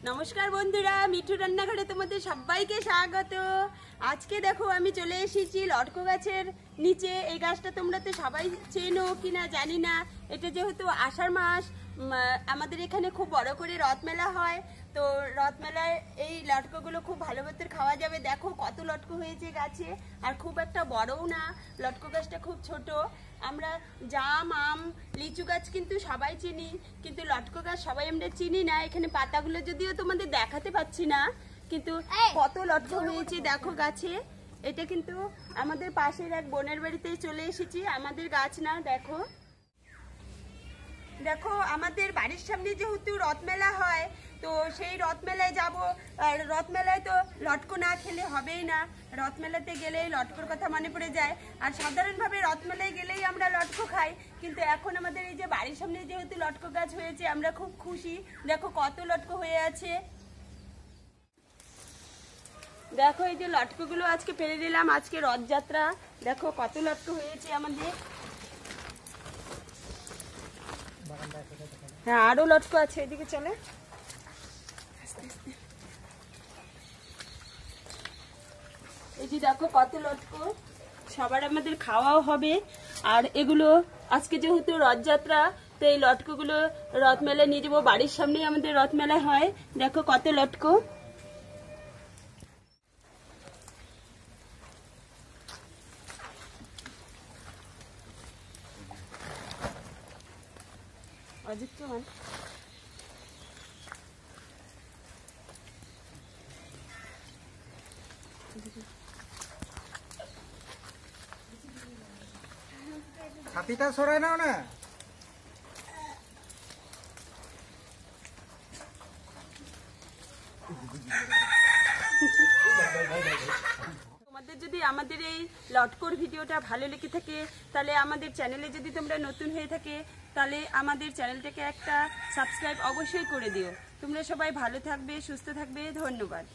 নমস্কার বন্ধুরা, মিঠু রান্নাঘরে তোমাদের সবাইকে স্বাগত। আজকে দেখো আমি চলে এসেছি লটকো গাছের নিচে। এই গাছটা তোমরা তো সবাই চেনো কিনা জানি না। এটা যেহেতু আষাঢ় মাস, আমাদের এখানে খুব বড় করে রথমেলা হয়। তো রথমেলায় এই লটকোগুলো খুব ভালো মতো খাওয়া যাবে। দেখো কত লটকো হয়েছে গাছে, আর খুব একটা বড়ও না। লটকো গাছটা খুব ছোট। আমরা জাম, আম, লিচু গাছ কিন্তু সবাই চিনি, কিন্তু লটকো গাছ সবাই আমরা চিনি না। এখানে পাতাগুলো যদিও তোমাদের দেখাতে পাচ্ছি না, কিন্তু কত লটকো হয়েছে দেখো গাছে। এটা কিন্তু আমাদের পাশের এক বোনের বাড়িতে চলে এসেছি, আমাদের গাছ না। দেখো দেখো আমাদের বাড়ির সামনে যেহেতু রথমেলা হয়, তো সেই রথমেলায় যাব। আর রথমেলায় তো লটকো না খেলে হবেই না। রথমেলাতে গেলেই লটকোর কথা মনে পড়ে যায়। আর সাধারণভাবে রথমেলায় গেলেই আমরা লটকো খাই, কিন্তু এখন আমাদের এই যে বাড়ির সামনে যেহেতু লটকো গাছ হয়েছে, আমরা খুব খুশি। দেখো কত লটকো হয়ে আছে। দেখো এই যে লটকোগুলো আজকে ফেলে দিলাম, আজকে রথযাত্রা। দেখো কত লটকো হয়েছে আমাদের। হ্যাঁ, আরো লটকো আছে, এদিকে চলে। এই যে দেখো কত লটকো, সবার আমাদের খাওয়াও হবে। আর এগুলো আজকে যেহেতু রথযাত্রা, তো এই লটকোগুলো রথমেলায় নিয়ে যাবো। বাড়ির সামনেই আমাদের রথমেলা হয়। দেখো কত লটকো। অজিত মান ছাতিটা সরাই নাও না। তোমাদের যদি আমাদের এই লটকোর ভিডিওটা ভালো লেগে থাকে, তাহলে আমাদের চ্যানেলে যদি তোমরা নতুন হয়ে থাকে, তাহলে আমাদের চ্যানেলটাকে একটা সাবস্ক্রাইব অবশ্যই করে দিও। তোমরা সবাই ভালো থাকবে, সুস্থ থাকবে। ধন্যবাদ।